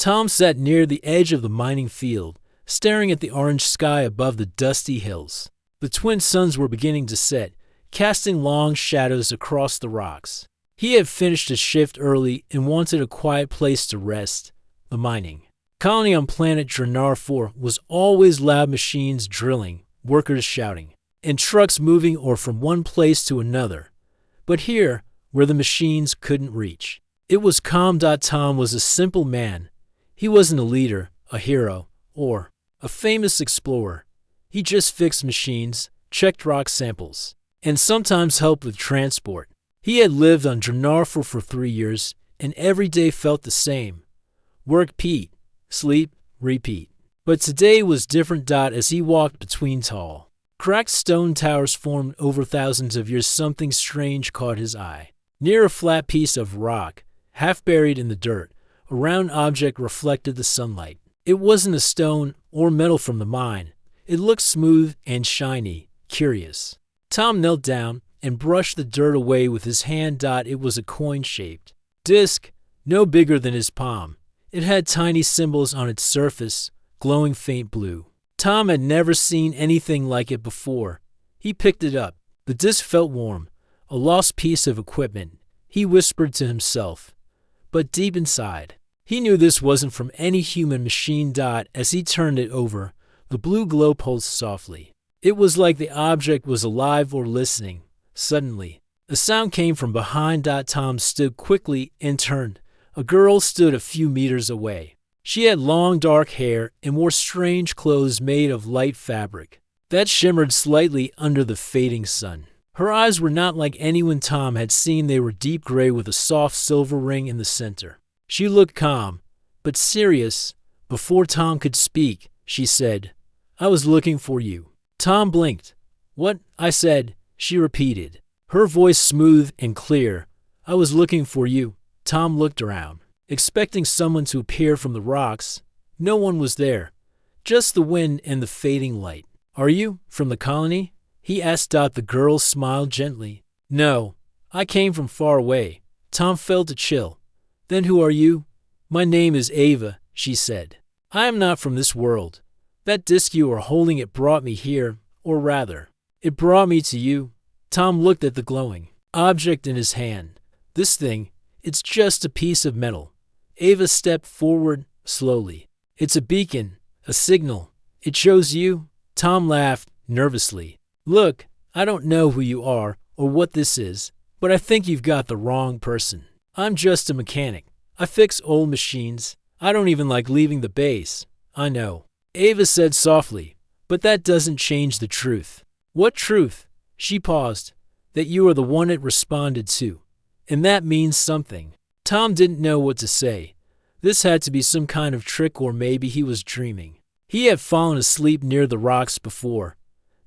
Tom sat near the edge of the mining field, staring at the orange sky above the dusty hills. The twin suns were beginning to set, casting long shadows across the rocks. He had finished his shift early and wanted a quiet place to rest. The mining colony on planet Dranar 4 was always loud machines drilling, workers shouting, and trucks moving or from one place to another. But here, where the machines couldn't reach, it was calm. Tom was a simple man. He wasn't a leader, a hero, or a famous explorer. He just fixed machines, checked rock samples, and sometimes helped with transport. He had lived on Dranar for 3 years, and every day felt the same. Work, Pete. Sleep, repeat. But today was different. As he walked between tall, cracked stone towers formed over thousands of years, something strange caught his eye. Near a flat piece of rock, half buried in the dirt, a round object reflected the sunlight. It wasn't a stone or metal from the mine. It looked smooth and shiny, curious. Tom knelt down and brushed the dirt away with his hand. It was a coin-shaped disc, no bigger than his palm. It had tiny symbols on its surface, glowing faint blue. Tom had never seen anything like it before. He picked it up. The disc felt warm, a lost piece of equipment. He whispered to himself. But deep inside, he knew this wasn't from any human machine. As he turned it over, the blue glow pulsed softly. It was like the object was alive or listening. Suddenly, a sound came from behind. Tom stood quickly and turned. A girl stood a few meters away. She had long dark hair and wore strange clothes made of light fabric that shimmered slightly under the fading sun. Her eyes were not like anyone Tom had seen. They were deep gray with a soft silver ring in the center. She looked calm, but serious. Before Tom could speak, she said, "I was looking for you." Tom blinked. "What?" I said, she repeated, her voice smooth and clear. "I was looking for you." Tom looked around, expecting someone to appear from the rocks. No one was there, just the wind and the fading light. "Are you from the colony?" he asked. The girl smiled gently. "No, I came from far away." Tom felt a chill. "Then who are you?" "My name is Ava," she said. "I am not from this world. That disc you are holding, it brought me here, or rather, it brought me to you." Tom looked at the glowing object in his hand. "This thing, it's just a piece of metal." Ava stepped forward slowly. "It's a beacon, a signal. It shows you." Tom laughed nervously. "Look, I don't know who you are or what this is, but I think you've got the wrong person. I'm just a mechanic. I fix old machines. I don't even like leaving the base." "I know," Ava said softly, "but that doesn't change the truth." "What truth?" She paused. "That you are the one it responded to. And that means something." Tom didn't know what to say. This had to be some kind of trick, or maybe he was dreaming. He had fallen asleep near the rocks before.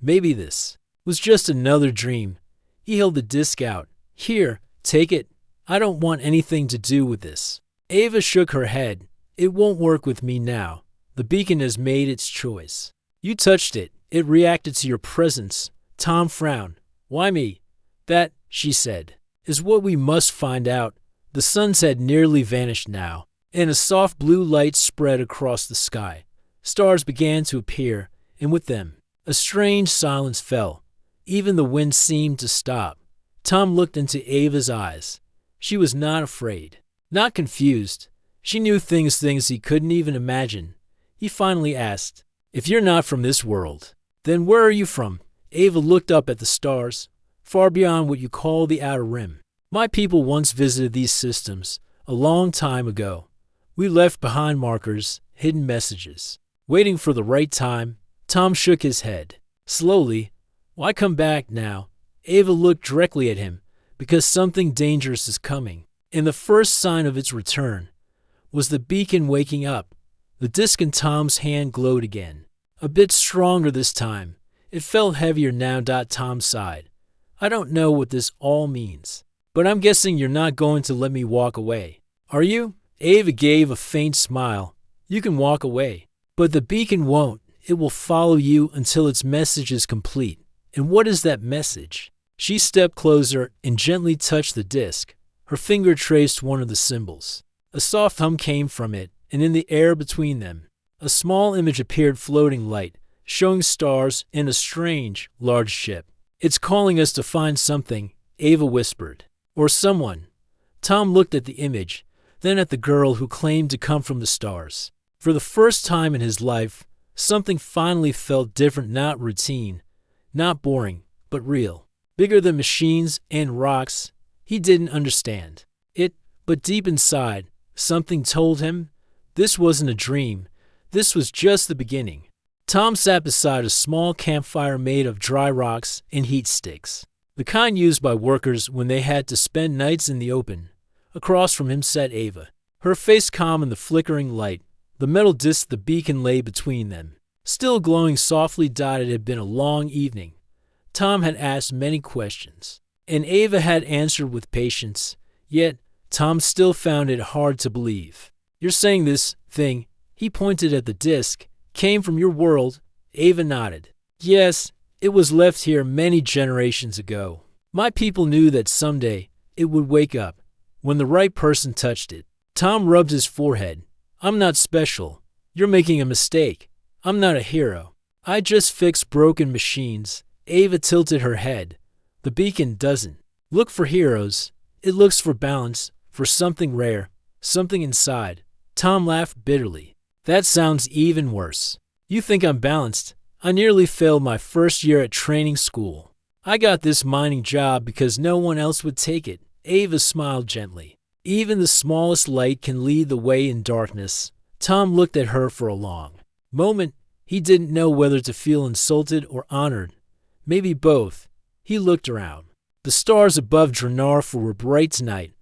Maybe this was just another dream. He held the disc out. "Here, take it. I don't want anything to do with this." Ava shook her head. "It won't work with me now. The beacon has made its choice. You touched it. It reacted to your presence." Tom frowned. "Why me?" "That," she said, "is what we must find out." The suns had nearly vanished now, and a soft blue light spread across the sky. Stars began to appear, and with them, a strange silence fell. Even the wind seemed to stop. Tom looked into Ava's eyes. She was not afraid, not confused. She knew things he couldn't even imagine. He finally asked, "If you're not from this world, then where are you from?" Ava looked up at the stars, far beyond what you call the outer rim. "My people once visited these systems, a long time ago. We left behind markers, hidden messages, waiting for the right time." Tom shook his head. Slowly, "Why come back now?" Ava looked directly at him. "Because something dangerous is coming." And the first sign of its return was the beacon waking up. The disc in Tom's hand glowed again, a bit stronger this time. It felt heavier now. Tom sighed. "I don't know what this all means, but I'm guessing you're not going to let me walk away. Are you?" Ava gave a faint smile. "You can walk away, but the beacon won't. It will follow you until its message is complete." "And what is that message?" She stepped closer and gently touched the disc. Her finger traced one of the symbols. A soft hum came from it, and in the air between them, a small image appeared floating light, showing stars and a strange, large ship. "It's calling us to find something," Ava whispered. "Or someone." Tom looked at the image, then at the girl who claimed to come from the stars. For the first time in his life, something finally felt different, not routine, not boring, but real. Bigger than machines and rocks. He didn't understand it, but deep inside, something told him this wasn't a dream. This was just the beginning. Tom sat beside a small campfire made of dry rocks and heat sticks, the kind used by workers when they had to spend nights in the open. Across from him sat Ava, her face calm in the flickering light. The metal disc the beacon lay between them, still glowing softly dotted. It had been a long evening. Tom had asked many questions, and Ava had answered with patience, yet Tom still found it hard to believe. "You're saying this thing," he pointed at the disc, "came from your world?" Ava nodded. "Yes, it was left here many generations ago. My people knew that someday it would wake up, when the right person touched it." Tom rubbed his forehead. "I'm not special. You're making a mistake. I'm not a hero. I just fix broken machines." Ava tilted her head. "The beacon doesn't look for heroes. It looks for balance, for something rare, something inside." Tom laughed bitterly. "That sounds even worse. You think I'm balanced? I nearly failed my first year at training school. I got this mining job because no one else would take it." Ava smiled gently. "Even the smallest light can lead the way in darkness." Tom looked at her for a long moment. He didn't know whether to feel insulted or honored. Maybe both. He looked around. The stars above Dranarf were bright tonight.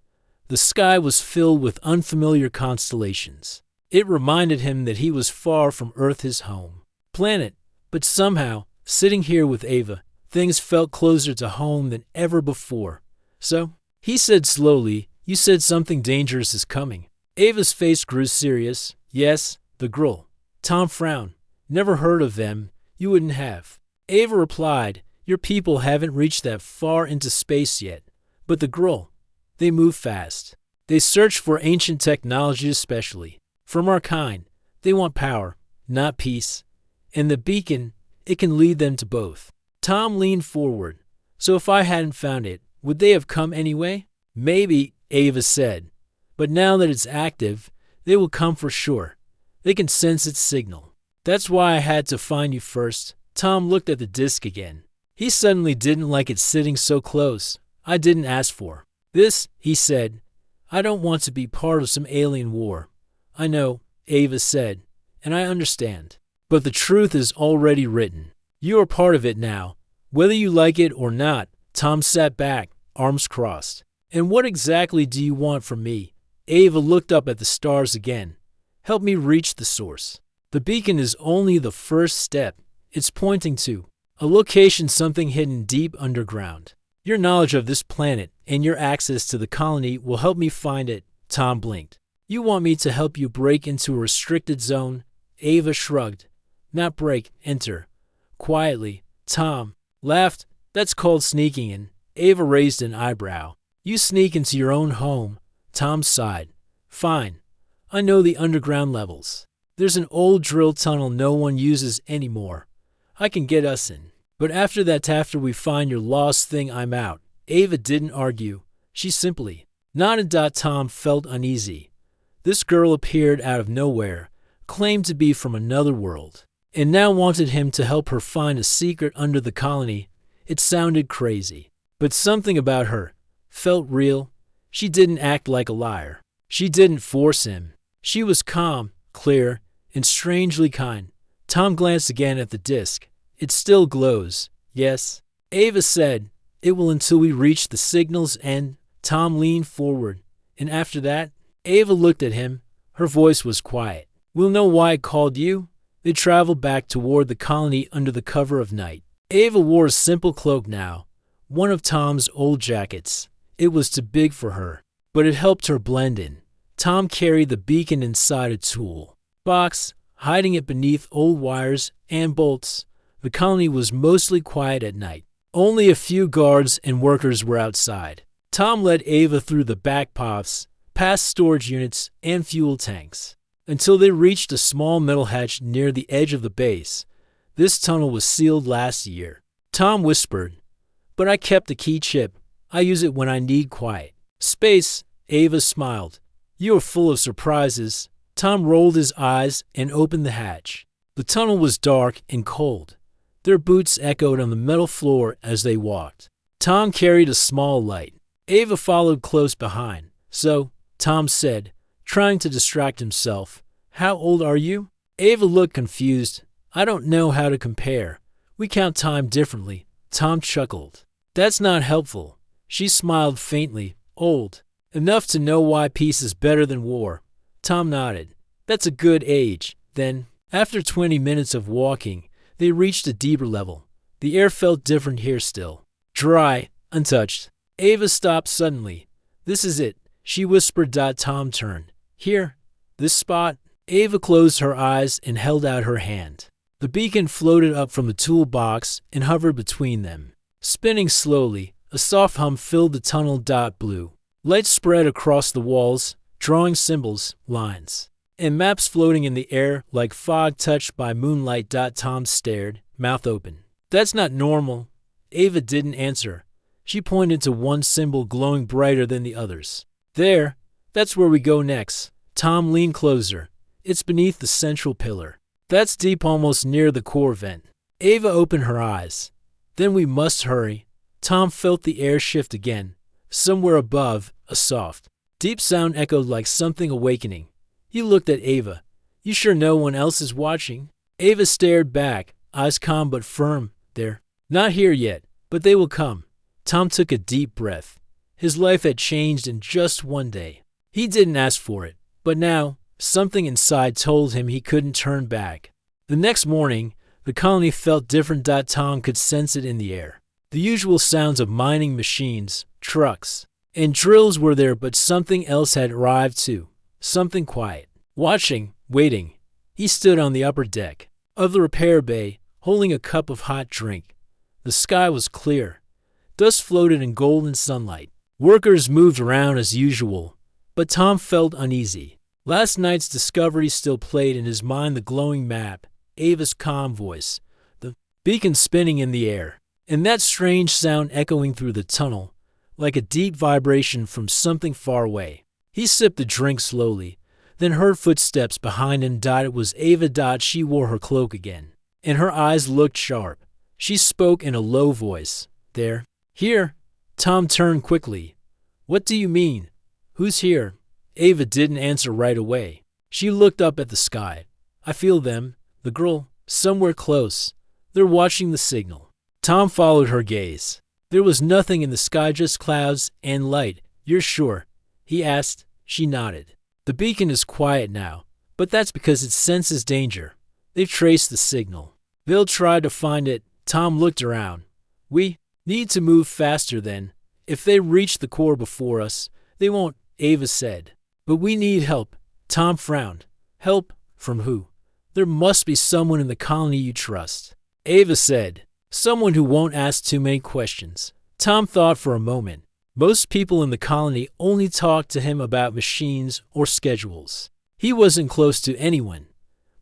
The sky was filled with unfamiliar constellations. It reminded him that he was far from Earth, his home planet, but somehow, sitting here with Ava, things felt closer to home than ever before. "So," he said slowly, "you said something dangerous is coming." Ava's face grew serious. "Yes, the Gruul." Tom frowned. "Never heard of them. You wouldn't have." Ava replied, "Your people haven't reached that far into space yet. But the Gruul, they move fast. They search for ancient technology, especially from our kind. They want power, not peace. And the beacon, it can lead them to both." Tom leaned forward. "So if I hadn't found it, would they have come anyway?" "Maybe," Ava said. "But now that it's active, they will come for sure. They can sense its signal. That's why I had to find you first." Tom looked at the disc again. He suddenly didn't like it sitting so close. "I didn't ask for this," he said. "I don't want to be part of some alien war." "I know," Ava said, "and I understand. But the truth is already written. You are part of it now, whether you like it or not." Tom sat back, arms crossed. "And what exactly do you want from me?" Ava looked up at the stars again. "Help me reach the source. The beacon is only the first step. It's pointing to a location, something hidden deep underground. Your knowledge of this planet and your access to the colony will help me find it." Tom blinked. "You want me to help you break into a restricted zone?" Ava shrugged. "Not break, enter." Quietly, Tom laughed. "That's called sneaking in." Ava raised an eyebrow. "You sneak into your own home." Tom sighed. "Fine. I know the underground levels. There's an old drill tunnel no one uses anymore. I can get us in. But after we find your lost thing, I'm out." Ava didn't argue. She simply nodded. Tom felt uneasy. This girl appeared out of nowhere, claimed to be from another world, and now wanted him to help her find a secret under the colony. It sounded crazy, but something about her felt real. She didn't act like a liar. She didn't force him. She was calm, clear, and strangely kind. Tom glanced again at the disc. "It still glows." "Yes," Ava said. "It will until we reach the signal's end." Tom leaned forward. "And after that?" Ava looked at him. Her voice was quiet. "We'll know why it called you." They traveled back toward the colony under the cover of night. Ava wore a simple cloak now, one of Tom's old jackets. It was too big for her, but it helped her blend in. Tom carried the beacon inside a tool box, hiding it beneath old wires and bolts. The colony was mostly quiet at night. Only a few guards and workers were outside. Tom led Ava through the back paths, past storage units and fuel tanks. until they reached a small metal hatch near the edge of the base. This tunnel was sealed last year. Tom whispered, but I kept the key chip. I use it when I need quiet space. Ava smiled. You are full of surprises. Tom rolled his eyes and opened the hatch. The tunnel was dark and cold. Their boots echoed on the metal floor as they walked. Tom carried a small light. Ava followed close behind. So, Tom said, trying to distract himself, how old are you? Ava looked confused. I don't know how to compare. We count time differently. Tom chuckled. That's not helpful. She smiled faintly. Old. Enough to know why peace is better than war. Tom nodded. That's a good age. Then, after 20 minutes of walking, they reached a deeper level. The air felt different here still. Dry, untouched. Ava stopped suddenly. This is it, she whispered. Tom turned. Here? This spot? Ava closed her eyes and held out her hand. The beacon floated up from the toolbox and hovered between them. Spinning slowly, a soft hum filled the tunnel. Blue light spread across the walls, drawing symbols, lines, and maps floating in the air like fog touched by moonlight. Tom stared, mouth open. That's not normal. Ava didn't answer. She pointed to one symbol glowing brighter than the others. There, that's where we go next. Tom leaned closer. It's beneath the central pillar. That's deep, almost near the core vent. Ava opened her eyes. Then we must hurry. Tom felt the air shift again. Somewhere above, a soft, deep sound echoed like something awakening. He looked at Ava. You sure no one else is watching? Ava stared back, eyes calm but firm. They're not here yet, but they will come. Tom took a deep breath. His life had changed in just one day. He didn't ask for it, but now, something inside told him he couldn't turn back. The next morning, the colony felt different. Tom could sense it in the air. The usual sounds of mining machines, trucks, and drills were there, but something else had arrived too. Something quiet. Watching, waiting. He stood on the upper deck of the repair bay, holding a cup of hot drink. The sky was clear. Dust floated in golden sunlight. Workers moved around as usual, but Tom felt uneasy. Last night's discovery still played in his mind, the glowing map, Ava's calm voice, the beacon spinning in the air, and that strange sound echoing through the tunnel, like a deep vibration from something far away. He sipped the drink slowly, then heard footsteps behind him. It was Ava. She wore her cloak again, and her eyes looked sharp. She spoke in a low voice. There. Here. Tom turned quickly. What do you mean? Who's here? Ava didn't answer right away. She looked up at the sky. I feel them. The girl, somewhere close. They're watching the signal. Tom followed her gaze. There was nothing in the sky, just clouds and light. You're sure? He asked. She nodded. The beacon is quiet now, but that's because it senses danger. They've traced the signal. They'll try to find it. Tom looked around. We need to move faster then. If they reach the core before us, they won't, Ava said. But we need help. Tom frowned. Help? From who? There must be someone in the colony you trust. Ava said. Someone who won't ask too many questions. Tom thought for a moment. Most people in the colony only talked to him about machines or schedules. He wasn't close to anyone.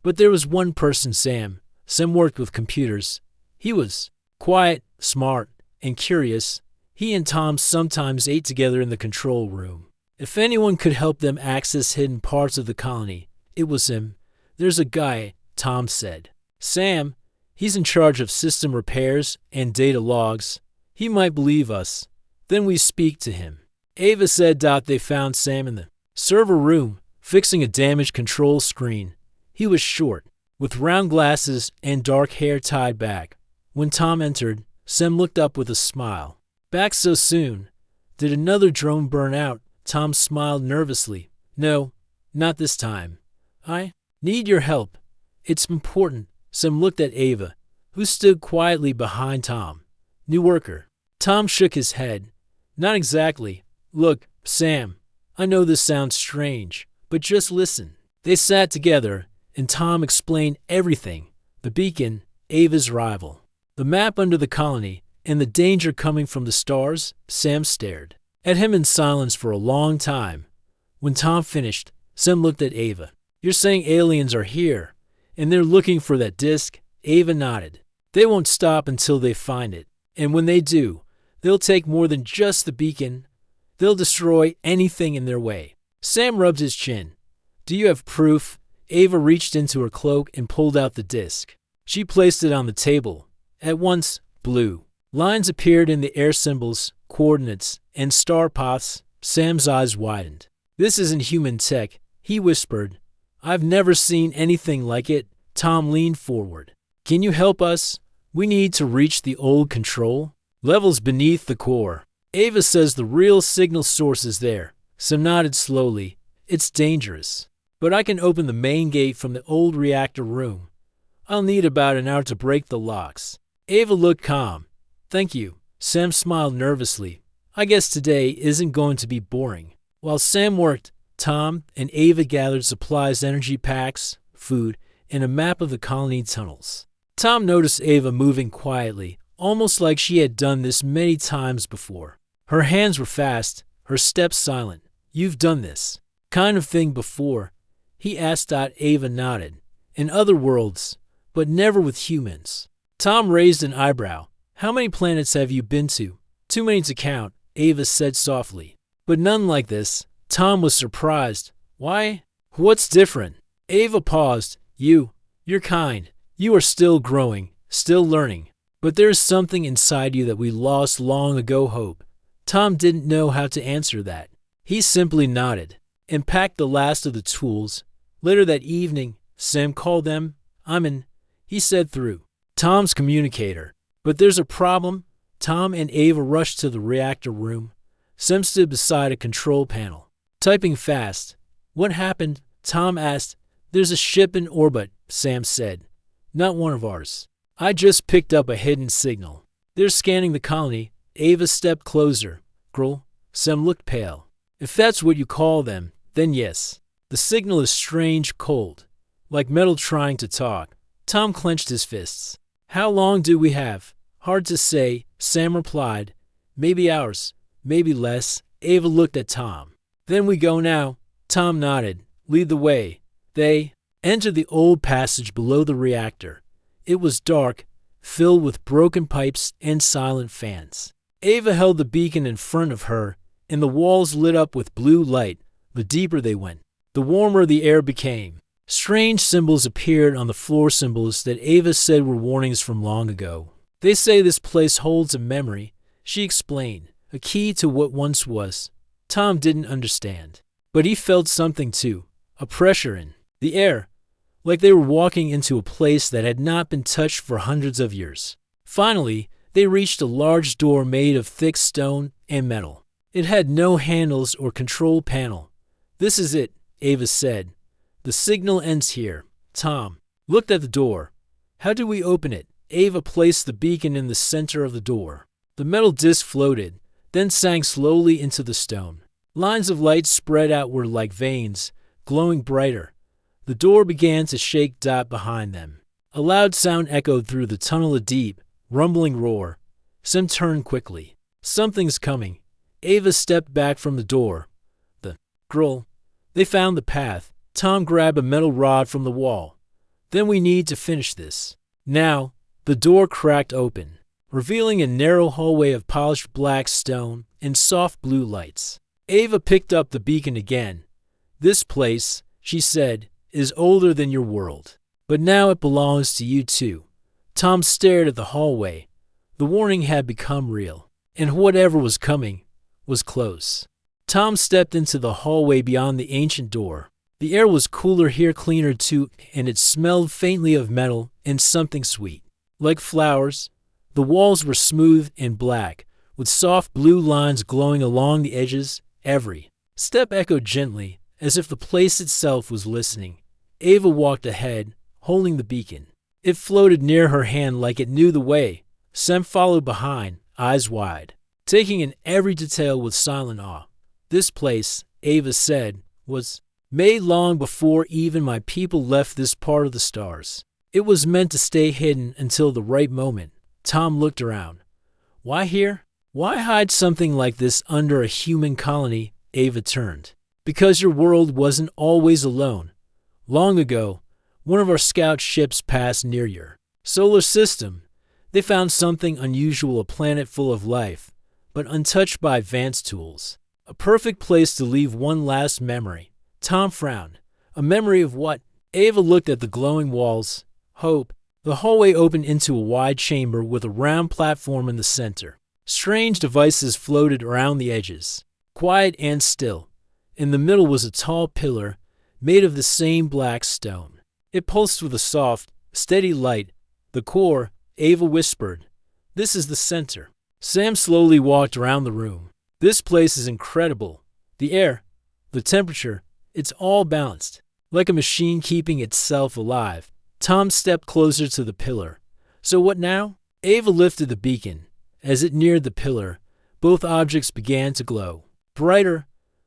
But there was one person, Sam. Sam worked with computers. He was quiet, smart, and curious. He and Tom sometimes ate together in the control room. If anyone could help them access hidden parts of the colony, it was him. There's a guy, Tom said. Sam, he's in charge of system repairs and data logs. He might believe us. Then we speak to him. Ava said. They found Sam in the server room, fixing a damaged control screen. He was short, with round glasses and dark hair tied back. When Tom entered, Sam looked up with a smile. Back so soon? Did another drone burn out? Tom smiled nervously. No, not this time. I need your help. It's important. Sam looked at Ava, who stood quietly behind Tom. New worker. Tom shook his head. Not exactly. Look, Sam, I know this sounds strange, but just listen. They sat together, and Tom explained everything. The beacon, Ava's rival, the map under the colony, and the danger coming from the stars. Sam stared at him in silence for a long time. When Tom finished, Sam looked at Ava. You're saying aliens are here, and they're looking for that disk? Ava nodded. They won't stop until they find it. And when they do, they'll take more than just the beacon. They'll destroy anything in their way. Sam rubbed his chin. Do you have proof? Ava reached into her cloak and pulled out the disk. She placed it on the table. At once, blue lines appeared in the air, symbols, coordinates, and star paths. Sam's eyes widened. This isn't human tech, he whispered. I've never seen anything like it. Tom leaned forward. Can you help us? We need to reach the old control levels beneath the core. Ava says the real signal source is there. Sam nodded slowly. It's dangerous, but I can open the main gate from the old reactor room. I'll need about an hour to break the locks. Ava looked calm. Thank you. Sam smiled nervously. I guess today isn't going to be boring. While Sam worked, Tom and Ava gathered supplies, energy packs, food, and a map of the colony tunnels. Tom noticed Ava moving quietly, almost like she had done this many times before. Her hands were fast, her steps silent. You've done this kind of thing before? He asked. Ava nodded. In other worlds, but never with humans. Tom raised an eyebrow. How many planets have you been to? Too many to count, Ava said softly. But none like this. Tom was surprised. Why? What's different? Ava paused. You're kind. You are still growing, still learning. But there's something inside you that we lost long ago. Hope. Tom didn't know how to answer that. He simply nodded and packed the last of the tools. Later that evening, Sam called them. I'm in, he said through Tom's communicator. But there's a problem. Tom and Ava rushed to the reactor room. Sam stood beside a control panel, typing fast. What happened? Tom asked. There's a ship in orbit, Sam said. Not one of ours. I just picked up a hidden signal. They're scanning the colony. Ava stepped closer. Girl, Sam looked pale. If that's what you call them, then yes. The signal is strange, cold, like metal trying to talk. Tom clenched his fists. How long do we have? Hard to say, Sam replied. Maybe hours, maybe less. Ava looked at Tom. Then we go now. Tom nodded. Lead the way. They entered the old passage below the reactor. It was dark, filled with broken pipes and silent fans. Ava held the beacon in front of her, and the walls lit up with blue light. The deeper they went, the warmer the air became. Strange symbols appeared on the floor, symbols that Ava said were warnings from long ago. They say this place holds a memory, she explained, a key to what once was. Tom didn't understand, but he felt something too, a pressure in the air, like they were walking into a place that had not been touched for hundreds of years. Finally, they reached a large door made of thick stone and metal. It had no handles or control panel. This is it, Ava said. The signal ends here. Tom looked at the door. How do we open it? Ava placed the beacon in the center of the door. The metal disc floated, then sank slowly into the stone. Lines of light spread outward like veins, glowing brighter. The door began to shake behind them. A loud sound echoed through the tunnel, a deep, rumbling roar. Sam turned quickly. Something's coming. Ava stepped back from the door. The girl. They found the path. Tom grabbed a metal rod from the wall. Then we need to finish this. Now, the door cracked open, revealing a narrow hallway of polished black stone and soft blue lights. Ava picked up the beacon again. This place, she said, is older than your world. But now it belongs to you too. Tom stared at the hallway. The warning had become real, and whatever was coming was close. Tom stepped into the hallway beyond the ancient door. The air was cooler here, cleaner too, and it smelled faintly of metal and something sweet. Like flowers, the walls were smooth and black, with soft blue lines glowing along the edges. Every step echoed gently, as if the place itself was listening. Ava walked ahead, holding the beacon. It floated near her hand like it knew the way. Sam followed behind, eyes wide, taking in every detail with silent awe. This place, Ava said, was made long before even my people left this part of the stars. It was meant to stay hidden until the right moment. Tom looked around. Why here? Why hide something like this under a human colony? Ava turned. Because your world wasn't always alone. Long ago, one of our scout ships passed near your solar system. They found something unusual, a planet full of life, but untouched by advanced tools. A perfect place to leave one last memory. Tom frowned. A memory of what? Ava looked at the glowing walls. Hope. The hallway opened into a wide chamber with a round platform in the center. Strange devices floated around the edges, quiet and still. In the middle was a tall pillar made of the same black stone. It pulsed with a soft, steady light. The core, Ava whispered. This is the center. Sam slowly walked around the room. This place is incredible. The air, the temperature, it's all balanced, like a machine keeping itself alive. Tom stepped closer to the pillar. So what now? Ava lifted the beacon. As it neared the pillar, both objects began to glow. Brighter,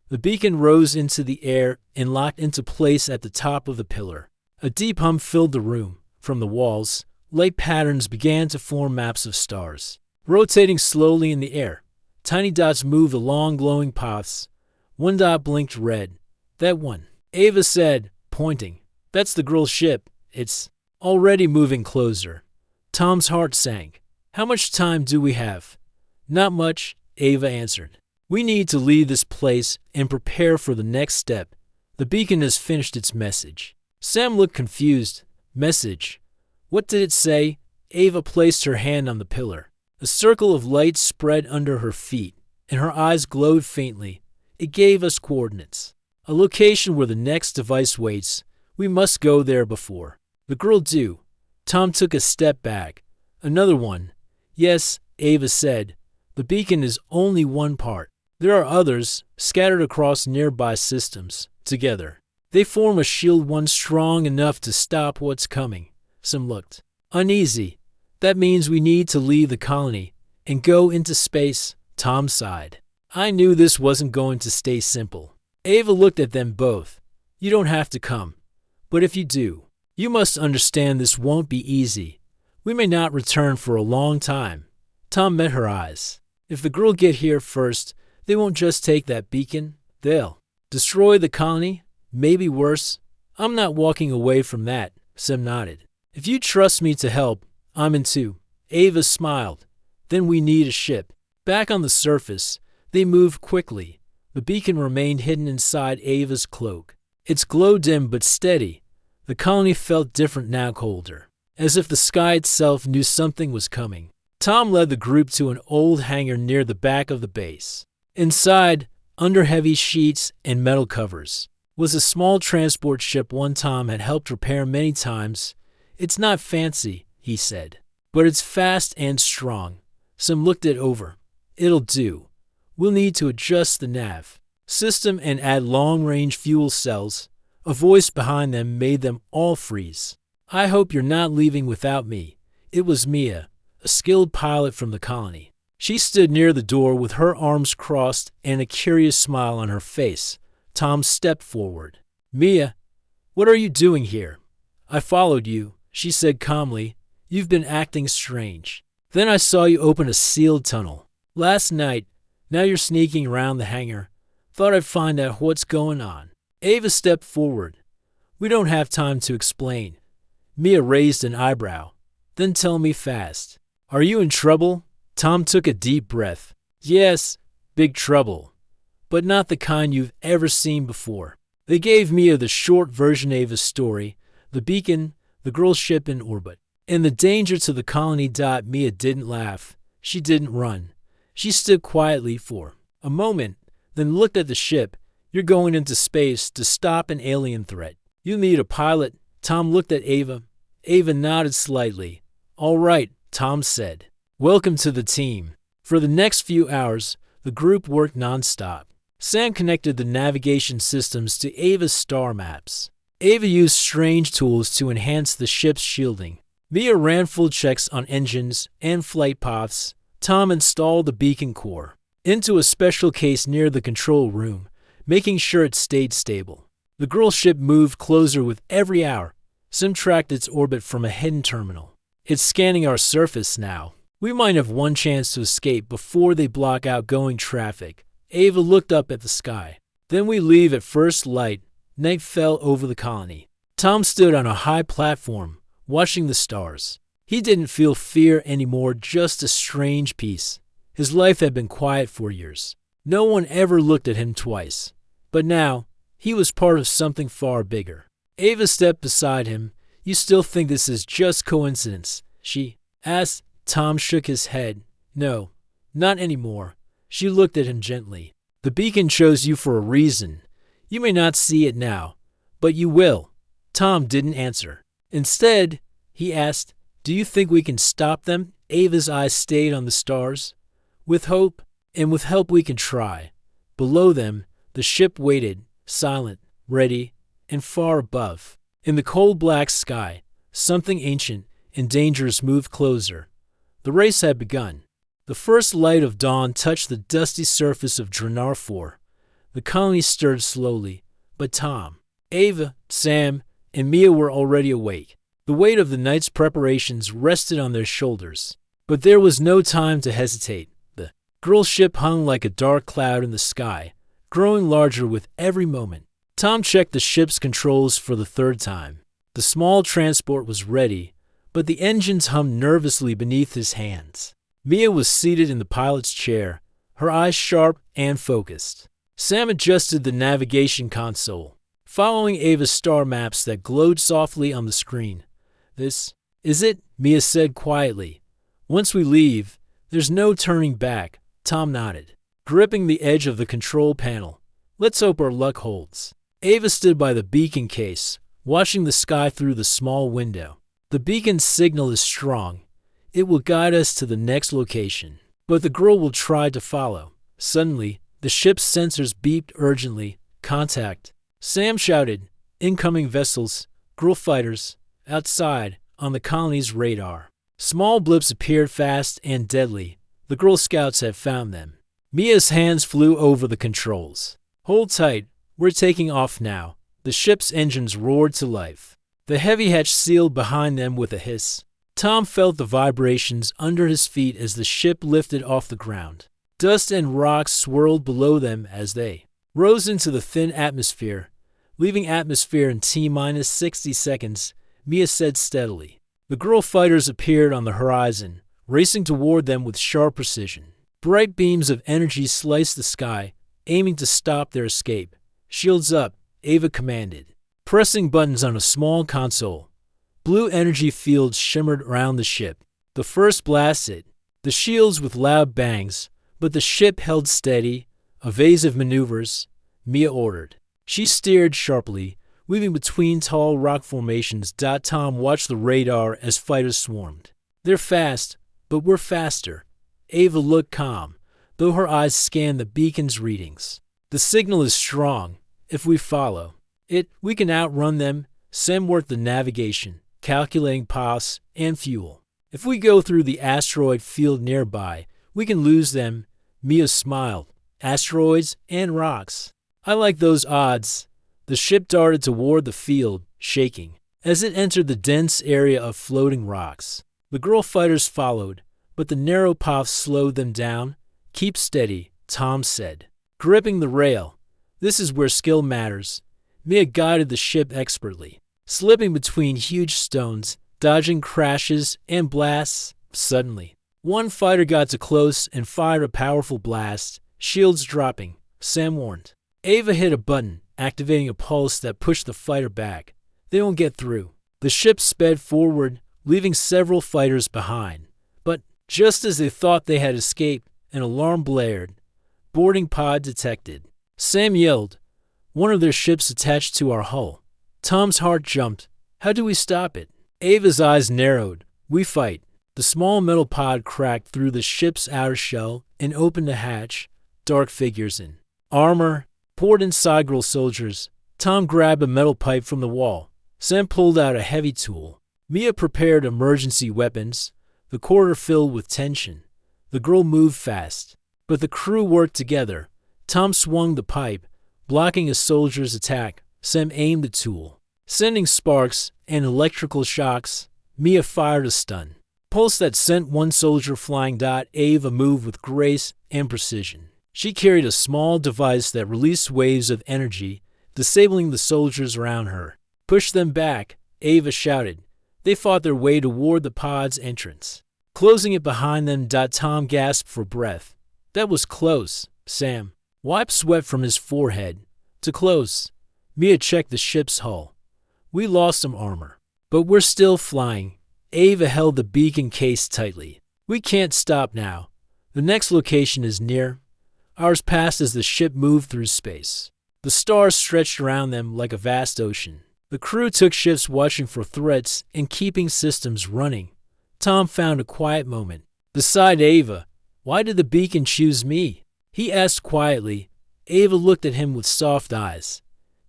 the beacon rose into the air and locked into place at the top of the pillar. A deep hum filled the room. From the walls, light patterns began to form maps of stars. Rotating slowly in the air, tiny dots moved along glowing paths. One dot blinked red. That one, Ava said, pointing. That's the girl's ship. It's already moving closer. Tom's heart sank. How much time do we have? Not much, Ava answered. We need to leave this place and prepare for the next step. The beacon has finished its message. Sam looked confused. Message? What did it say? Ava placed her hand on the pillar. A circle of light spread under her feet, and her eyes glowed faintly. It gave us coordinates. A location where the next device waits. We must go there before the girl do. Tom took a step back. Another one. Yes, Ava said. The beacon is only one part. There are others, scattered across nearby systems. Together, they form a shield, one strong enough to stop what's coming. Sam looked uneasy. That means we need to leave the colony and go into space. Tom sighed. I knew this wasn't going to stay simple. Ava looked at them both. You don't have to come. But if you do, you must understand this won't be easy. We may not return for a long time. Tom met her eyes. If the girl get here first, they won't just take that beacon. They'll destroy the colony. Maybe worse. I'm not walking away from that. Sam nodded. If you trust me to help, I'm in too. Ava smiled. Then we need a ship. Back on the surface, they moved quickly. The beacon remained hidden inside Ava's cloak. Its glow dim but steady. The colony felt different now, colder, as if the sky itself knew something was coming. Tom led the group to an old hangar near the back of the base. Inside, under heavy sheets and metal covers, was a small transport ship one Tom had helped repair many times. It's not fancy, he said, but it's fast and strong. Sam looked it over. It'll do. We'll need to adjust the nav system and add long-range fuel cells. A voice behind them made them all freeze. I hope you're not leaving without me. It was Mia, a skilled pilot from the colony. She stood near the door with her arms crossed and a curious smile on her face. Tom stepped forward. Mia, what are you doing here? I followed you, she said calmly. You've been acting strange. Then I saw you open a sealed tunnel last night. Now you're sneaking around the hangar. Thought I'd find out what's going on. Ava stepped forward. We don't have time to explain. Mia raised an eyebrow. Then tell me fast. Are you in trouble? Tom took a deep breath. Yes, big trouble. But not the kind you've ever seen before. They gave Mia the short version of Ava's story, the beacon, the girl's ship in orbit, and the danger to the colony. Mia didn't laugh. She didn't run. She stood quietly for a moment, then looked at the ship. You're going into space to stop an alien threat. You need a pilot. Tom looked at Ava. Ava nodded slightly. All right, Tom said. Welcome to the team. For the next few hours, the group worked nonstop. Sam connected the navigation systems to Ava's star maps. Ava used strange tools to enhance the ship's shielding. Mia ran full checks on engines and flight paths. Tom installed the beacon core into a special case near the control room, making sure it stayed stable. The girl ship moved closer with every hour. Sam tracked its orbit from a hidden terminal. It's scanning our surface now. We might have one chance to escape before they block outgoing traffic. Ava looked up at the sky. Then we leave at first light. Night fell over the colony. Tom stood on a high platform, watching the stars. He didn't feel fear anymore, just a strange peace. His life had been quiet for years. No one ever looked at him twice. But now, he was part of something far bigger. Ava stepped beside him. "You still think this is just coincidence?" she asked. Tom shook his head. "No, not anymore." She looked at him gently. "The beacon chose you for a reason. You may not see it now, but you will." Tom didn't answer. Instead, he asked, "Do you think we can stop them?" Ava's eyes stayed on the stars. "With hope, and with help we can try." Below them, the ship waited, silent, ready, and far above. In the cold black sky, something ancient and dangerous moved closer. The race had begun. The first light of dawn touched the dusty surface of Dranar 4. The colony stirred slowly, but Tom, Ava, Sam, and Mia were already awake. The weight of the night's preparations rested on their shoulders. But there was no time to hesitate. The girl ship hung like a dark cloud in the sky, growing larger with every moment. Tom checked the ship's controls for the third time. The small transport was ready, but the engines hummed nervously beneath his hands. Mia was seated in the pilot's chair, her eyes sharp and focused. Sam adjusted the navigation console, following Ava's star maps that glowed softly on the screen. "This is it," Mia said quietly. "Once we leave, there's no turning back." Tom nodded, gripping the edge of the control panel. "Let's hope our luck holds." Ava stood by the beacon case, watching the sky through the small window. "The beacon's signal is strong. It will guide us to the next location." But the girl will try to follow. Suddenly, the ship's sensors beeped urgently. "Contact!" Sam shouted. "Incoming vessels, girl fighters, outside, on the colony's radar." Small blips appeared fast and deadly. The Girl Scouts had found them. Mia's hands flew over the controls. "Hold tight, we're taking off now." The ship's engines roared to life. The heavy hatch sealed behind them with a hiss. Tom felt the vibrations under his feet as the ship lifted off the ground. Dust and rocks swirled below them as they rose into the thin atmosphere. "Leaving atmosphere in T-minus 60 seconds, Mia said steadily. The girl fighters appeared on the horizon, racing toward them with sharp precision. Bright beams of energy sliced the sky, aiming to stop their escape. "Shields up," Ava commanded, pressing buttons on a small console. Blue energy fields shimmered around the ship. The first blast hit the shields with loud bangs, but the ship held steady. "Evasive maneuvers," Mia ordered. She steered sharply, weaving between tall rock formations. Tom watched the radar as fighters swarmed. "They're fast, but we're faster." Ava looked calm, though her eyes scanned the beacon's readings. "The signal is strong. If we follow it, we can outrun them." Sam worked the navigation, calculating paths and fuel. "If we go through the asteroid field nearby, we can lose them." Mia smiled. "Asteroids and rocks. I like those odds." The ship darted toward the field, shaking, as it entered the dense area of floating rocks. The girl fighters followed, but the narrow path slowed them down. "Keep steady," Tom said, gripping the rail. "This is where skill matters." Mia guided the ship expertly, slipping between huge stones, dodging crashes and blasts. Suddenly, one fighter got too close and fired a powerful blast. "Shields dropping," Sam warned. Ava hit a button, activating a pulse that pushed the fighter back. "They won't get through." The ship sped forward, leaving several fighters behind. But just as they thought they had escaped, an alarm blared. "Boarding pod detected." Sam yelled. "One of their ships attached to our hull." Tom's heart jumped. "How do we stop it?" Ava's eyes narrowed. "We fight." The small metal pod cracked through the ship's outer shell and opened a hatch. Dark figures in armor poured inside. Girl soldiers. Tom grabbed a metal pipe from the wall. Sam pulled out a heavy tool. Mia prepared emergency weapons, the corridor filled with tension. The girl moved fast, but the crew worked together. Tom swung the pipe, blocking a soldier's attack. Sam aimed the tool, sending sparks and electrical shocks. Mia fired a stun pulse that sent one soldier flying. Ava moved with grace and precision. She carried a small device that released waves of energy, disabling the soldiers around her. Push them back, Ava shouted. They fought their way toward the pod's entrance. Closing it behind them. Tom gasped for breath. That was close. Sam wiped sweat from his forehead. Too close. Mia checked the ship's hull. We lost some armor, but we're still flying. Ava held the beacon case tightly. We can't stop now. The next location is near. Ours passed as the ship moved through space. The stars stretched around them like a vast ocean. The crew took shifts watching for threats and keeping systems running. Tom found a quiet moment. Beside Ava, why did the beacon choose me? He asked quietly. Ava looked at him with soft eyes.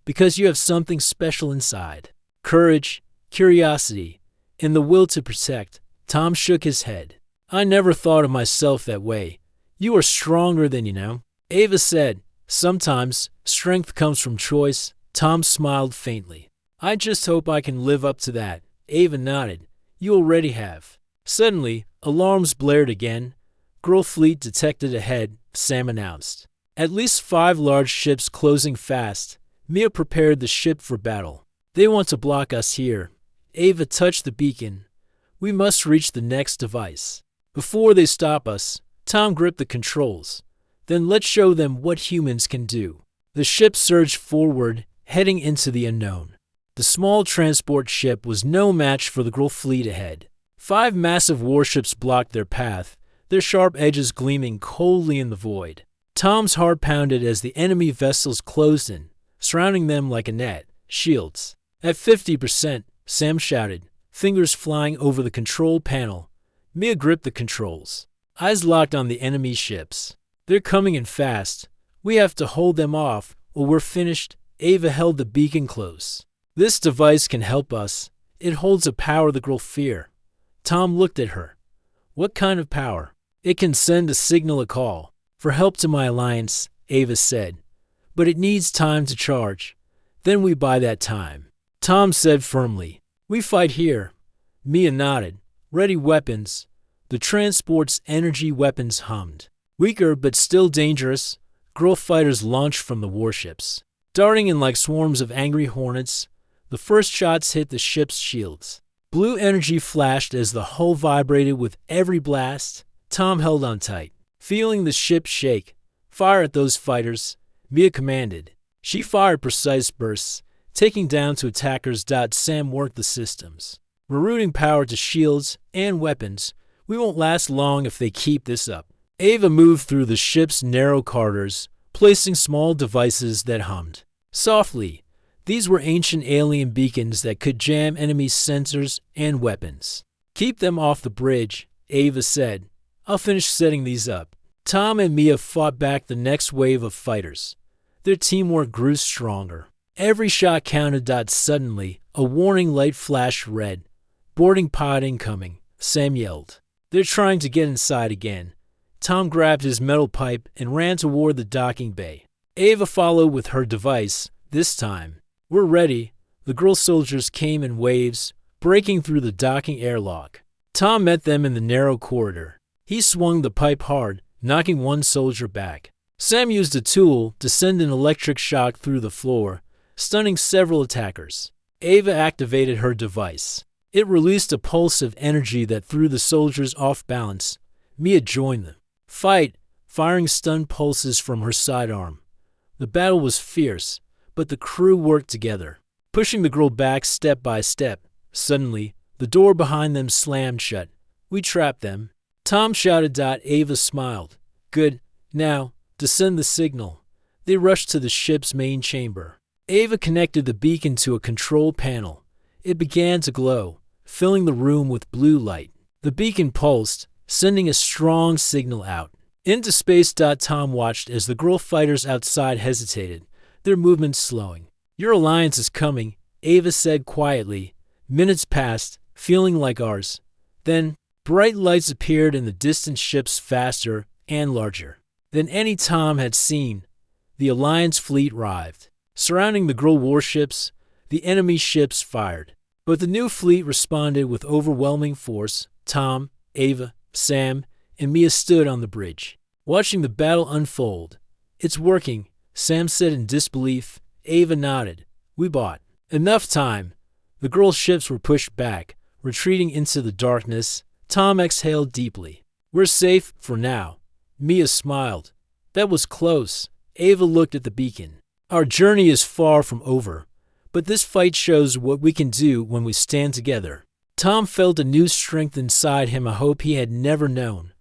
Because you have something special inside. Courage, curiosity, and the will to protect. Tom shook his head. I never thought of myself that way. You are stronger than you know. Ava said, sometimes strength comes from choice. Tom smiled faintly. I just hope I can live up to that. Ava nodded. You already have. Suddenly, alarms blared again. Girl fleet detected ahead, Sam announced. At least 5 large ships closing fast. Mia prepared the ship for battle. They want to block us here. Ava touched the beacon. We must reach the next device. Before they stop us, Tom gripped the controls. Then let's show them what humans can do. The ship surged forward, heading into the unknown. The small transport ship was no match for the Gruul fleet ahead. 5 massive warships blocked their path, their sharp edges gleaming coldly in the void. Tom's heart pounded as the enemy vessels closed in, surrounding them like a net. Shields. At 50%, Sam shouted, fingers flying over the control panel. Mia gripped the controls. Eyes locked on the enemy ships. They're coming in fast. We have to hold them off, or we're finished. Ava held the beacon close. This device can help us. It holds a power the Gruul fear. Tom looked at her. What kind of power? It can send a signal, a call. For help to my alliance, Ava said. But it needs time to charge. Then we buy that time. Tom said firmly. We fight here. Mia nodded. Ready weapons. The transport's energy weapons hummed. Weaker but still dangerous, Gruul fighters launched from the warships. Darting in like swarms of angry hornets, the first shots hit the ship's shields. Blue energy flashed as the hull vibrated with every blast. Tom held on tight. Feeling the ship shake. Fire at those fighters, Mia commanded. She fired precise bursts, taking down to attackers. Sam worked the systems. Rerouting power to shields and weapons. We won't last long if they keep this up. Ava moved through the ship's narrow corridors, placing small devices that hummed. Softly, these were ancient alien beacons that could jam enemy sensors and weapons. Keep them off the bridge, Ava said. I'll finish setting these up. Tom and Mia fought back the next wave of fighters. Their teamwork grew stronger. Every shot counted. Suddenly, a warning light flashed red. Boarding pod incoming, Sam yelled. They're trying to get inside again. Tom grabbed his metal pipe and ran toward the docking bay. Ava followed with her device, this time. We're ready. The Gruul soldiers came in waves, breaking through the docking airlock. Tom met them in the narrow corridor. He swung the pipe hard, knocking one soldier back. Sam used a tool to send an electric shock through the floor, stunning several attackers. Ava activated her device. It released a pulse of energy that threw the soldiers off balance. Mia joined them. Fight, firing stun pulses from her sidearm. The battle was fierce, but the crew worked together, pushing the Gruul back step by step. Suddenly, the door behind them slammed shut. We trapped them. Tom shouted. Ava smiled. Good. Now, descend the signal. They rushed to the ship's main chamber. Ava connected the beacon to a control panel. It began to glow, filling the room with blue light. The beacon pulsed, sending a strong signal out. Into space. Tom watched as the Gruul fighters outside hesitated, their movements slowing. Your alliance is coming, Ava said quietly. Minutes passed, feeling like ours. Then, bright lights appeared in the distant ships faster and larger than any Tom had seen. The Alliance fleet arrived. Surrounding the Gruul warships, the enemy ships fired. But the new fleet responded with overwhelming force. Tom, Ava, Sam, and Mia stood on the bridge, watching the battle unfold. It's working, Sam said in disbelief. Ava nodded. We bought enough time. The girls' ships were pushed back, retreating into the darkness. Tom exhaled deeply. We're safe for now. Mia smiled. That was close. Ava looked at the beacon. Our journey is far from over, but this fight shows what we can do when we stand together. Tom felt a new strength inside him, a hope he had never known.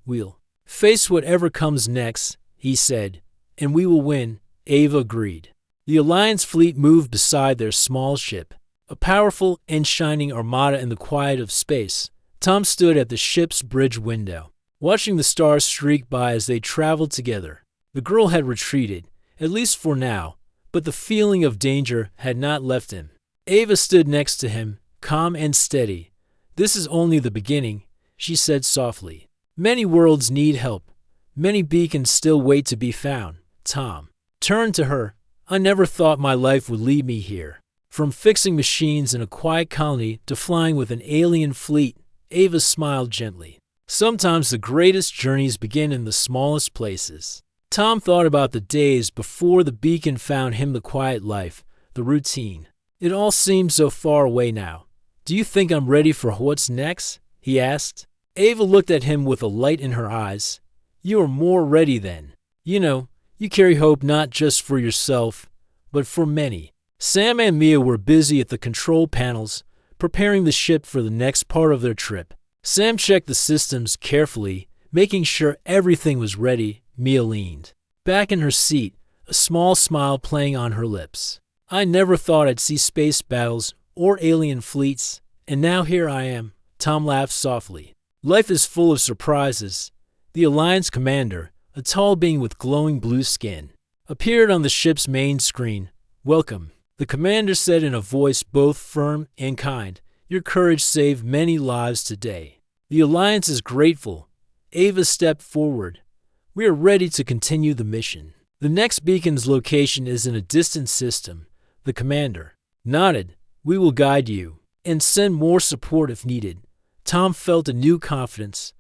We'll face whatever comes next, he said, and we will win, Ava agreed. The Alliance fleet moved beside their small ship, a powerful and shining armada in the quiet of space. Tom stood at the ship's bridge window, watching the stars streak by as they traveled together. The girl had retreated, at least for now, but the feeling of danger had not left him. Ava stood next to him, calm and steady. This is only the beginning, she said softly. Many worlds need help. Many beacons still wait to be found. Tom turned to her. I never thought my life would lead me here. From fixing machines in a quiet colony to flying with an alien fleet, Ava smiled gently. Sometimes the greatest journeys begin in the smallest places. Tom thought about the days before the beacon found him, the quiet life, the routine. It all seems so far away now. Do you think I'm ready for what's next? He asked. Ava looked at him with a light in her eyes. You are more ready then. You know, you carry hope not just for yourself, but for many. Sam and Mia were busy at the control panels, preparing the ship for the next part of their trip. Sam checked the systems carefully, making sure everything was ready. Mia leaned back in her seat, a small smile playing on her lips. I never thought I'd see space battles or alien fleets, and now here I am. Tom laughed softly. Life is full of surprises. The Alliance commander, a tall being with glowing blue skin, appeared on the ship's main screen. Welcome, the commander said in a voice both firm and kind. Your courage saved many lives today. The Alliance is grateful. Ava stepped forward. We are ready to continue the mission. The next beacon's location is in a distant system. The commander nodded. We will guide you and send more support if needed. Tom felt a new confidence.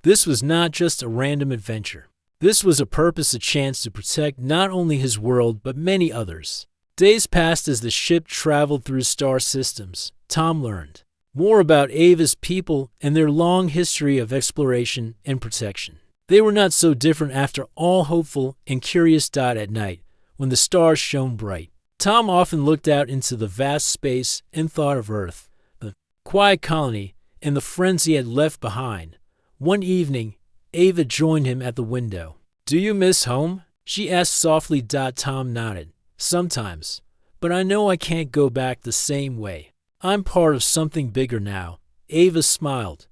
This was not just a random adventure. This was a purpose, a chance to protect not only his world but many others. Days passed as the ship traveled through star systems. Tom learned more about Ava's people and their long history of exploration and protection. They were not so different after all, hopeful and curious. At night, when the stars shone bright, Tom often looked out into the vast space and thought of Earth, the quiet colony, and the friends he had left behind. One evening, Ava joined him at the window. Do you miss home? She asked softly. Tom nodded. Sometimes, but I know I can't go back the same way. I'm part of something bigger now. Ava smiled.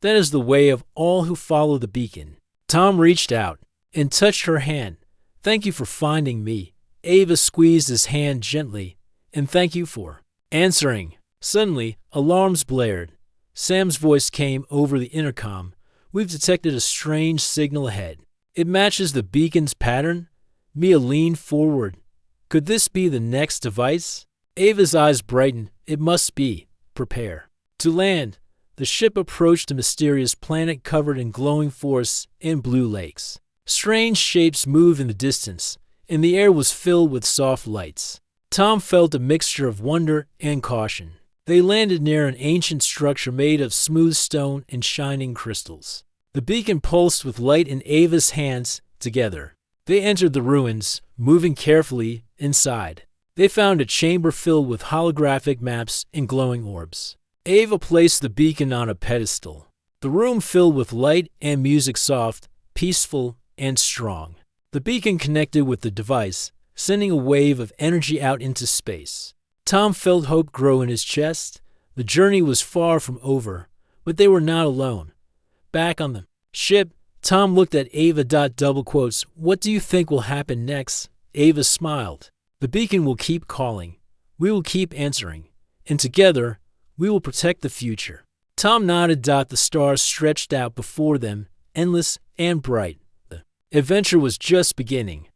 That is the way of all who follow the beacon. Tom reached out and touched her hand. Thank you for finding me. Ava squeezed his hand gently. And thank you for answering. Suddenly, alarms blared. Sam's voice came over the intercom. We've detected a strange signal ahead. It matches the beacon's pattern. Mia leaned forward. Could this be the next device? Ava's eyes brightened. It must be. Prepare to land. The ship approached a mysterious planet covered in glowing forests and blue lakes. Strange shapes moved in the distance, and the air was filled with soft lights. Tom felt a mixture of wonder and caution. They landed near an ancient structure made of smooth stone and shining crystals. The beacon pulsed with light in Ava's hands. Together, they entered the ruins, moving carefully inside. They found a chamber filled with holographic maps and glowing orbs. Ava placed the beacon on a pedestal. The room filled with light and music, soft, peaceful, and strong. The beacon connected with the device, sending a wave of energy out into space. Tom felt hope grow in his chest. The journey was far from over, but they were not alone. Back on the ship, Tom looked at Ava. Double quotes. What do you think will happen next? Ava smiled. The beacon will keep calling. We will keep answering. And together, we will protect the future. Tom nodded. The stars stretched out before them, endless and bright. The adventure was just beginning.